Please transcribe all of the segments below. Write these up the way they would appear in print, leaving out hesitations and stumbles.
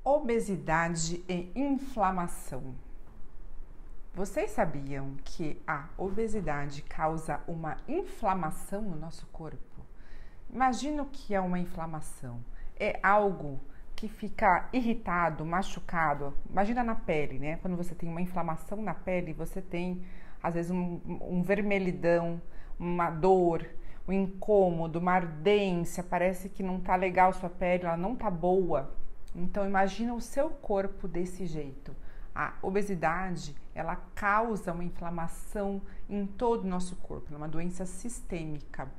Obesidade e inflamação. Vocês sabiam que a obesidade causa uma inflamação no nosso corpo? Imagina o que é uma inflamação. É algo que fica irritado, machucado. Imagina na pele, né? Quando você tem uma inflamação na pele, você tem às vezes um vermelhidão, uma dor, um incômodo, uma ardência. Parece que não tá legal sua pele, ela não tá boa. Então imagina o seu corpo desse jeito. A obesidade, ela causa uma inflamação em todo o nosso corpo, é uma doença sistêmica.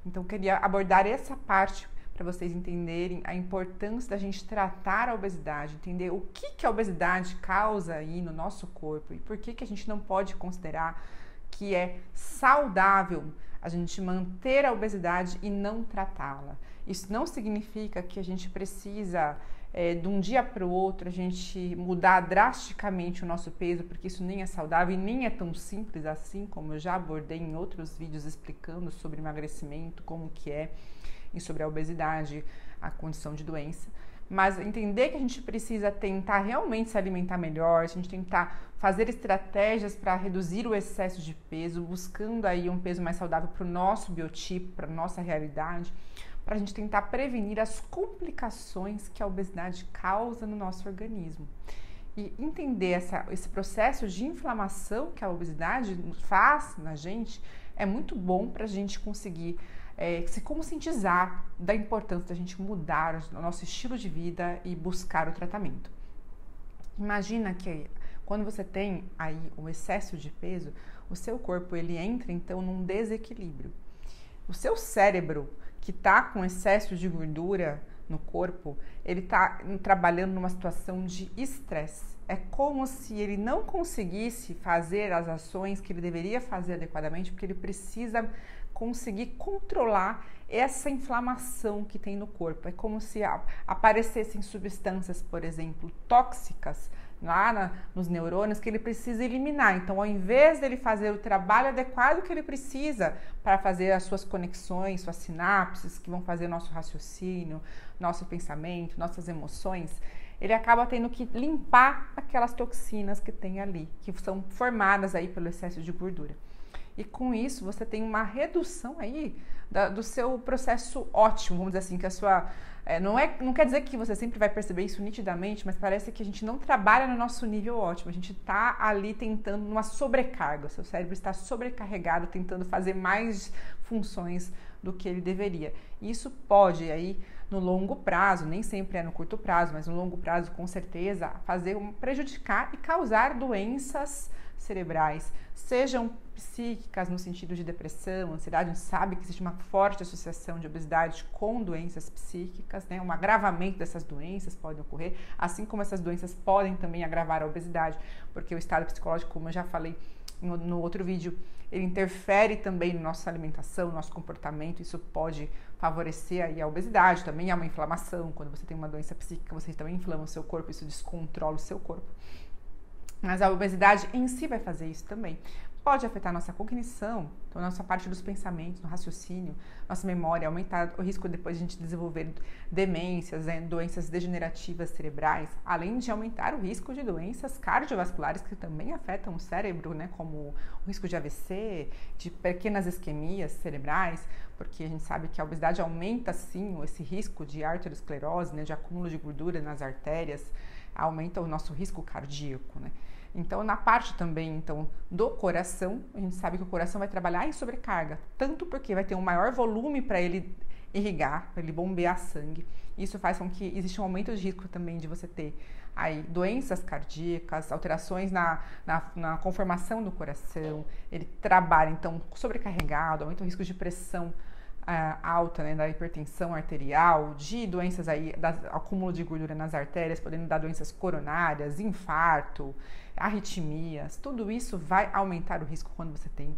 Então eu queria abordar essa parte para vocês entenderem a importância da gente tratar a obesidade, entender o que a obesidade causa aí no nosso corpo e por que a gente não pode considerar que é saudável a gente manter a obesidade e não tratá-la. Isso não significa que a gente precisa, de um dia para o outro, a gente mudar drasticamente o nosso peso, porque isso nem é saudável e nem é tão simples assim, como eu já abordei em outros vídeos explicando sobre emagrecimento, como que é, e sobre a obesidade, a condição de doença. Mas entender que a gente precisa tentar realmente se alimentar melhor, a gente tentar fazer estratégias para reduzir o excesso de peso, buscando aí um peso mais saudável para o nosso biotipo, para a nossa realidade, para a gente tentar prevenir as complicações que a obesidade causa no nosso organismo. E entender esse processo de inflamação que a obesidade faz na gente é muito bom para a gente conseguir se conscientizar da importância da gente mudar o nosso estilo de vida e buscar o tratamento. Imagina que quando você tem aí o excesso de peso, o seu corpo ele entra então num desequilíbrio. O seu cérebro, que está com excesso de gordura no corpo, ele está trabalhando numa situação de estresse. É como se ele não conseguisse fazer as ações que ele deveria fazer adequadamente, porque ele precisa conseguir controlar essa inflamação que tem no corpo. É como se aparecessem substâncias, por exemplo, tóxicas lá nos neurônios que ele precisa eliminar. Então, ao invés dele fazer o trabalho adequado que ele precisa para fazer as suas conexões, suas sinapses, que vão fazer nosso raciocínio, nosso pensamento, nossas emoções, ele acaba tendo que limpar aquelas toxinas que tem ali, que são formadas aí pelo excesso de gordura. E com isso você tem uma redução aí do seu processo ótimo, vamos dizer assim, que a sua... não quer dizer que você sempre vai perceber isso nitidamente, mas parece que a gente não trabalha no nosso nível ótimo, a gente está ali tentando uma sobrecarga, o seu cérebro está sobrecarregado, tentando fazer mais funções do que ele deveria. E isso pode aí, no longo prazo, nem sempre é no curto prazo, mas no longo prazo, com certeza, prejudicar e causar doenças cerebrais, sejam psíquicas no sentido de depressão, ansiedade. A gente sabe que existe uma forte associação de obesidade com doenças psíquicas, né? Um agravamento dessas doenças pode ocorrer, assim como essas doenças podem também agravar a obesidade, porque o estado psicológico, como eu já falei no outro vídeo, ele interfere também na nossa alimentação, no nosso comportamento. Isso pode favorecer aí a obesidade, também há uma inflamação. Quando você tem uma doença psíquica, você também inflama o seu corpo, isso descontrola o seu corpo. Mas a obesidade em si vai fazer isso também. Pode afetar nossa cognição, então nossa parte dos pensamentos, no raciocínio, nossa memória, aumentar o risco depois de a gente desenvolver demências, doenças degenerativas cerebrais, além de aumentar o risco de doenças cardiovasculares que também afetam o cérebro, né, como o risco de AVC, de pequenas isquemias cerebrais, porque a gente sabe que a obesidade aumenta sim esse risco de arteriosclerose, né, de acúmulo de gordura nas artérias, aumenta o nosso risco cardíaco, né? Então, na parte também então, do coração, a gente sabe que o coração vai trabalhar em sobrecarga, tanto porque vai ter um maior volume para ele irrigar, para ele bombear sangue. Isso faz com que exista um aumento de risco também de você ter aí doenças cardíacas, alterações na conformação do coração. Ele trabalha, então, sobrecarregado, aumenta o risco de pressão alta, né, da hipertensão arterial, de doenças aí, acúmulo de gordura nas artérias, podendo dar doenças coronárias, infarto, arritmias. Tudo isso vai aumentar o risco quando você tem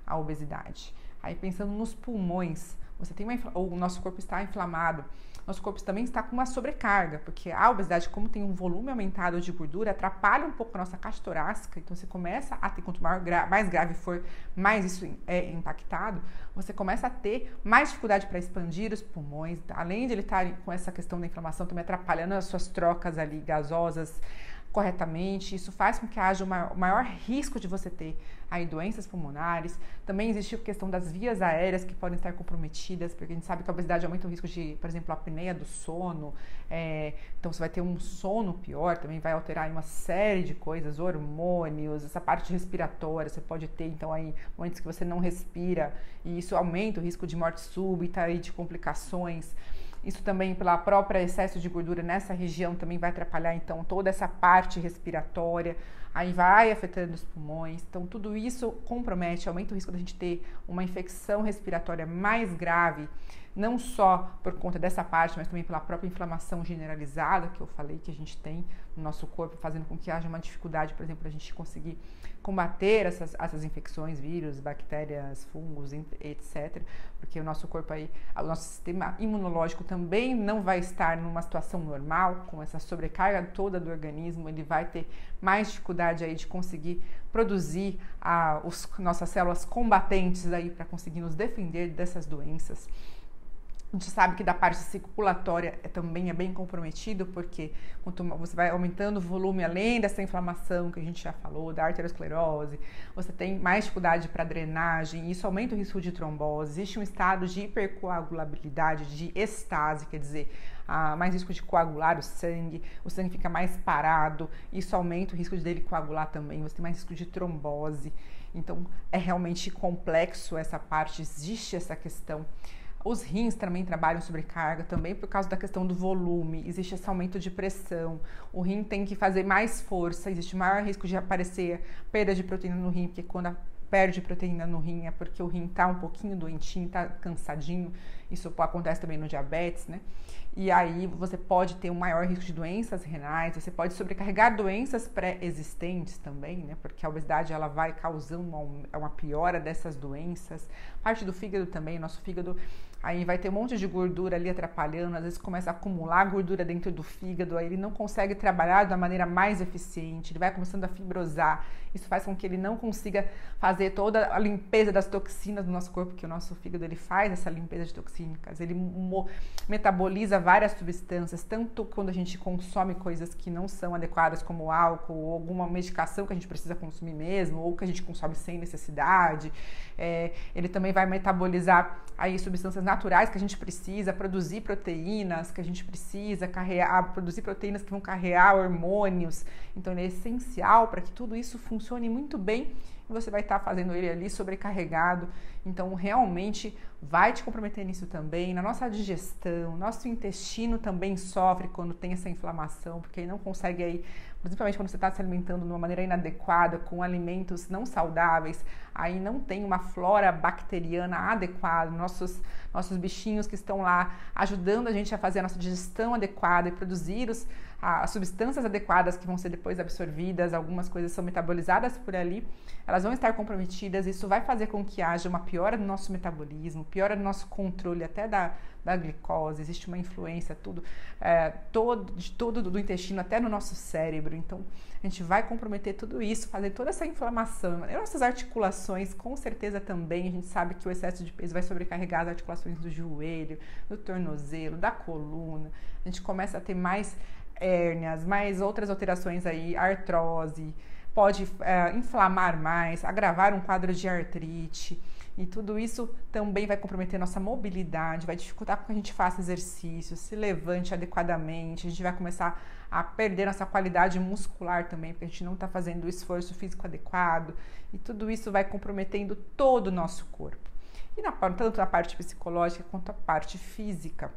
a obesidade. Aí pensando nos pulmões, você tem o nosso corpo está inflamado, nosso corpo também está com uma sobrecarga, porque a obesidade, como tem um volume aumentado de gordura, atrapalha um pouco a nossa caixa torácica, então você começa a ter, quanto mais grave for, mais isso é impactado, você começa a ter mais dificuldade para expandir os pulmões, além de ele estar com essa questão da inflamação, também atrapalhando as suas trocas ali gasosas corretamente, isso faz com que haja o maior risco de você ter aí doenças pulmonares. Também existe a questão das vias aéreas que podem estar comprometidas, porque a gente sabe que a obesidade aumenta o risco de, por exemplo, a apneia do sono, então você vai ter um sono pior, também vai alterar aí uma série de coisas, hormônios, essa parte respiratória, você pode ter então aí momentos que você não respira e isso aumenta o risco de morte súbita e de complicações. Isso também, pela própria excesso de gordura nessa região, também vai atrapalhar, então, toda essa parte respiratória, aí vai afetando os pulmões. Então, tudo isso compromete, aumenta o risco da gente ter uma infecção respiratória mais grave, não só por conta dessa parte, mas também pela própria inflamação generalizada que eu falei que a gente tem no nosso corpo, fazendo com que haja uma dificuldade, por exemplo, a gente conseguir combater essas infecções, vírus, bactérias, fungos, etc. Porque o nosso corpo aí, o nosso sistema imunológico também não vai estar numa situação normal, com essa sobrecarga toda do organismo, ele vai ter mais dificuldade aí de conseguir produzir nossas células combatentes aí para conseguir nos defender dessas doenças. A gente sabe que da parte circulatória também é bem comprometido, porque quanto você vai aumentando o volume, além dessa inflamação que a gente já falou, da arteriosclerose, você tem mais dificuldade para drenagem, isso aumenta o risco de trombose, existe um estado de hipercoagulabilidade, de estase, quer dizer, mais risco de coagular o sangue fica mais parado, isso aumenta o risco dele coagular também, você tem mais risco de trombose, então é realmente complexo essa parte, existe essa questão. Os rins também trabalham sobrecarga, também por causa da questão do volume, existe esse aumento de pressão, o rim tem que fazer mais força, existe maior risco de aparecer perda de proteína no rim, porque quando perde proteína no rim é porque o rim está um pouquinho doentinho, está cansadinho, isso acontece também no diabetes, né? E aí você pode ter um maior risco de doenças renais, você pode sobrecarregar doenças pré-existentes também, né? Porque a obesidade ela vai causando uma piora dessas doenças. Parte do fígado também, nosso fígado aí vai ter um monte de gordura ali atrapalhando, às vezes começa a acumular gordura dentro do fígado, aí ele não consegue trabalhar da maneira mais eficiente, ele vai começando a fibrosar, isso faz com que ele não consiga fazer toda a limpeza das toxinas do nosso corpo, que o nosso fígado ele faz essa limpeza de toxinas, ele metaboliza várias substâncias, tanto quando a gente consome coisas que não são adequadas, como álcool, ou alguma medicação que a gente precisa consumir mesmo, ou que a gente consome sem necessidade, ele também vai metabolizar aí substâncias naturais que a gente precisa, produzir proteínas que a gente precisa, produzir proteínas que vão carregar hormônios. Então ele é essencial para que tudo isso funcione muito bem e você vai estar fazendo ele ali sobrecarregado. Então realmente vai te comprometer nisso também. Na nossa digestão, nosso intestino também sofre quando tem essa inflamação, porque ele não consegue aí, principalmente quando você está se alimentando de uma maneira inadequada, com alimentos não saudáveis, aí não tem uma flora bacteriana adequada, nossos bichinhos que estão lá ajudando a gente a fazer a nossa digestão adequada e produzir as substâncias adequadas que vão ser depois absorvidas, algumas coisas são metabolizadas por ali, elas vão estar comprometidas, isso vai fazer com que haja uma piora do nosso metabolismo, piora do nosso controle até da glicose, existe uma influência de todo do intestino até no nosso cérebro, então a gente vai comprometer tudo isso, fazer toda essa inflamação, e nossas articulações com certeza também, a gente sabe que o excesso de peso vai sobrecarregar as articulações do joelho, do tornozelo, da coluna, a gente começa a ter mais hérnias, mais outras alterações aí, artrose, pode inflamar mais, agravar um quadro de artrite, e tudo isso também vai comprometer nossa mobilidade, vai dificultar com que a gente faça exercício, se levante adequadamente, a gente vai começar a perder nossa qualidade muscular também, porque a gente não está fazendo o esforço físico adequado, e tudo isso vai comprometendo todo o nosso corpo. E tanto a parte psicológica quanto a parte física.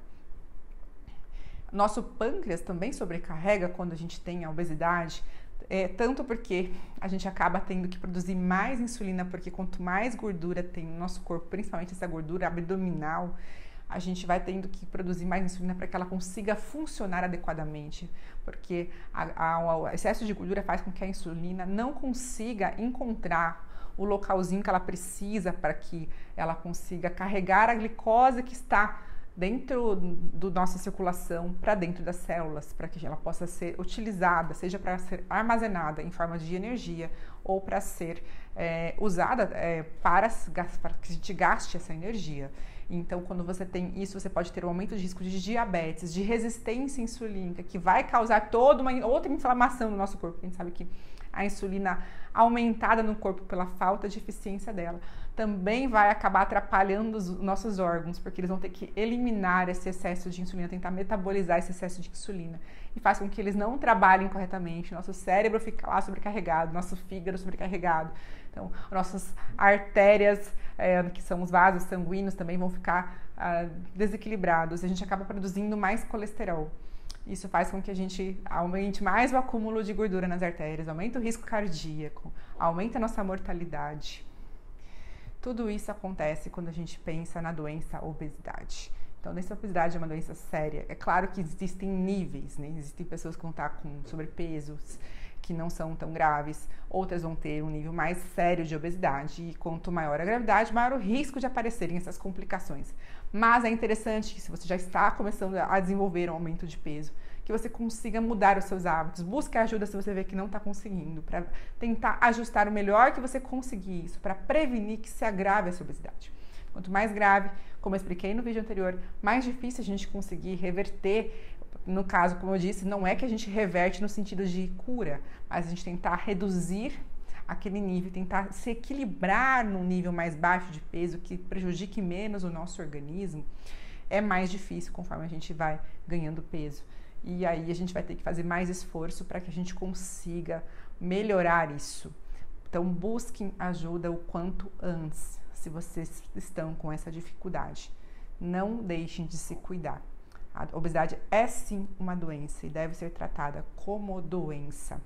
Nosso pâncreas também sobrecarrega quando a gente tem a obesidade, tanto porque a gente acaba tendo que produzir mais insulina, porque quanto mais gordura tem no nosso corpo, principalmente essa gordura abdominal, a gente vai tendo que produzir mais insulina para que ela consiga funcionar adequadamente, porque o excesso de gordura faz com que a insulina não consiga encontrar o localzinho que ela precisa para que ela consiga carregar a glicose que está dentro da nossa circulação para dentro das células, para que ela possa ser utilizada, seja para ser armazenada em forma de energia ou para ser usada para que a gente gaste essa energia. Então, quando você tem isso, você pode ter um aumento de risco de diabetes, de resistência insulínica, que vai causar toda uma outra inflamação no nosso corpo. A gente sabe que a insulina aumentada no corpo pela falta de eficiência dela também vai acabar atrapalhando os nossos órgãos, porque eles vão ter que eliminar esse excesso de insulina, tentar metabolizar esse excesso de insulina, e faz com que eles não trabalhem corretamente. Nosso cérebro fica lá sobrecarregado, nosso fígado sobrecarregado. Então, nossas artérias, que são os vasos sanguíneos, também vão ficar desequilibrados. A gente acaba produzindo mais colesterol. Isso faz com que a gente aumente mais o acúmulo de gordura nas artérias, aumenta o risco cardíaco, aumenta a nossa mortalidade. Tudo isso acontece quando a gente pensa na doença obesidade. Então, a obesidade é uma doença séria. É claro que existem níveis, né? Existem pessoas que vão estar com sobrepeso, que não são tão graves, outras vão ter um nível mais sério de obesidade, e quanto maior a gravidade, maior o risco de aparecerem essas complicações. Mas é interessante que, se você já está começando a desenvolver um aumento de peso, que você consiga mudar os seus hábitos. Busque ajuda se você vê que não está conseguindo, para tentar ajustar o melhor que você conseguir isso, para prevenir que se agrave essa obesidade. Quanto mais grave, como eu expliquei no vídeo anterior, mais difícil a gente conseguir reverter. No caso, como eu disse, não é que a gente reverte no sentido de cura, mas a gente tentar reduzir aquele nível, tentar se equilibrar num nível mais baixo de peso, que prejudique menos o nosso organismo, é mais difícil conforme a gente vai ganhando peso. E aí a gente vai ter que fazer mais esforço para que a gente consiga melhorar isso. Então, busquem ajuda o quanto antes, se vocês estão com essa dificuldade. Não deixem de se cuidar. A obesidade é sim uma doença e deve ser tratada como doença.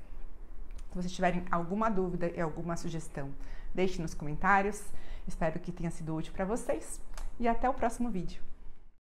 Se vocês tiverem alguma dúvida e alguma sugestão, deixem nos comentários. Espero que tenha sido útil para vocês e até o próximo vídeo.